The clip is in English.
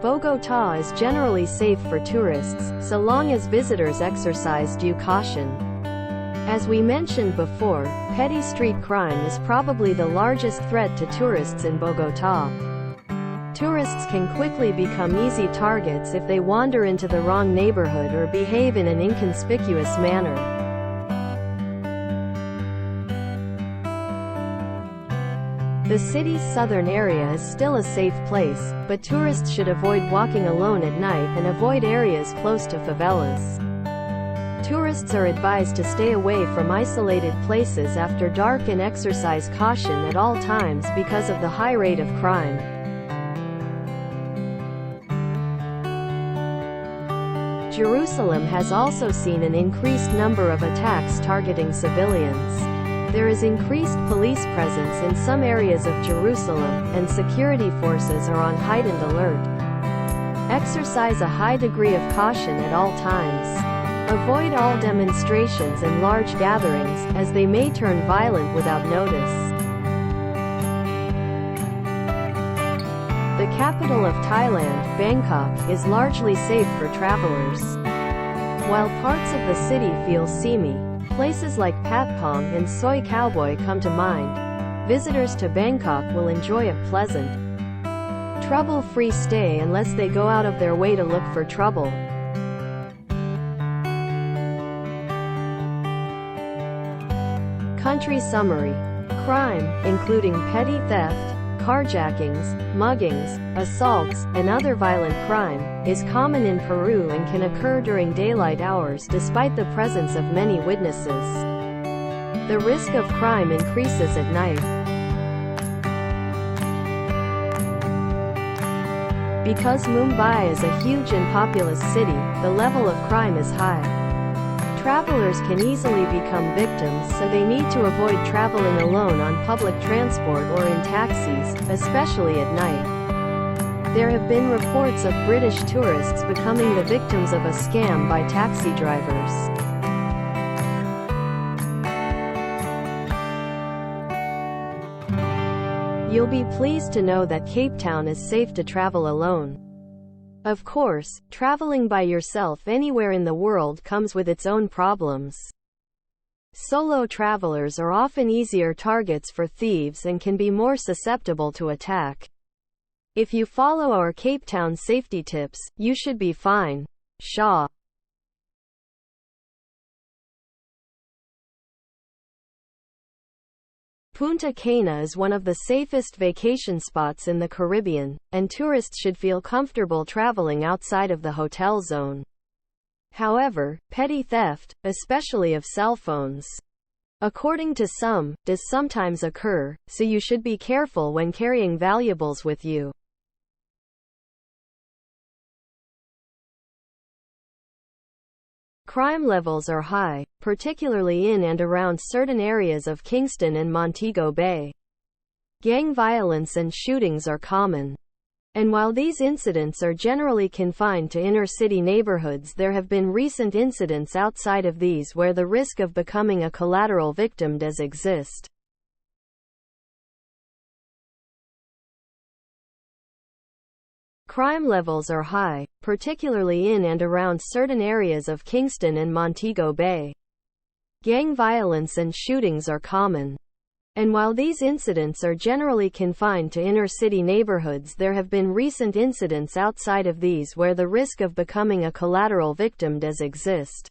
Bogotá is generally safe for tourists, so long as visitors exercise due caution. As we mentioned before, petty street crime is probably the largest threat to tourists in Bogotá. Tourists can quickly become easy targets if they wander into the wrong neighborhood or behave in an inconspicuous manner. The city's southern area is still a safe place, but tourists should avoid walking alone at night and avoid areas close to favelas. Tourists are advised to stay away from isolated places after dark and exercise caution at all times because of the high rate of crime. Jerusalem has also seen an increased number of attacks targeting civilians. There is increased police presence in some areas of Jerusalem, and security forces are on heightened alert. Exercise a high degree of caution at all times. Avoid all demonstrations and large gatherings, as they may turn violent without notice. The capital of Thailand, Bangkok, is largely safe for travelers. While parts of the city feel seamy, places like Patpong and Soi Cowboy come to mind. Visitors to Bangkok will enjoy a pleasant, trouble-free stay unless they go out of their way to look for trouble. Country summary. Crime, including petty theft, carjackings, muggings, assaults, and other violent crime, is common in Peru and can occur during daylight hours despite the presence of many witnesses. The risk of crime increases at night. Because Mumbai is a huge and populous city, the level of crime is high. Travelers can easily become victims, so they need to avoid traveling alone on public transport or in taxis, especially at night. There have been reports of British tourists becoming the victims of a scam by taxi drivers. You'll be pleased to know that Cape Town is safe to travel alone. Of course, traveling by yourself anywhere in the world comes with its own problems. Solo travelers are often easier targets for thieves and can be more susceptible to attack. If you follow our Cape Town safety tips, you should be fine. Shaw. Punta Cana is one of the safest vacation spots in the Caribbean, and tourists should feel comfortable traveling outside of the hotel zone. However, petty theft, especially of cell phones, according to some, does sometimes occur, so you should be careful when carrying valuables with you. Crime levels are high, particularly in and around certain areas of Kingston and Montego Bay. Gang violence and shootings are common. And while these incidents are generally confined to inner-city neighborhoods, there have been recent incidents outside of these where the risk of becoming a collateral victim does exist. Crime levels are high, particularly in and around certain areas of Kingston and Montego Bay. Gang violence and shootings are common. And while these incidents are generally confined to inner-city neighborhoods, there have been recent incidents outside of these where the risk of becoming a collateral victim does exist.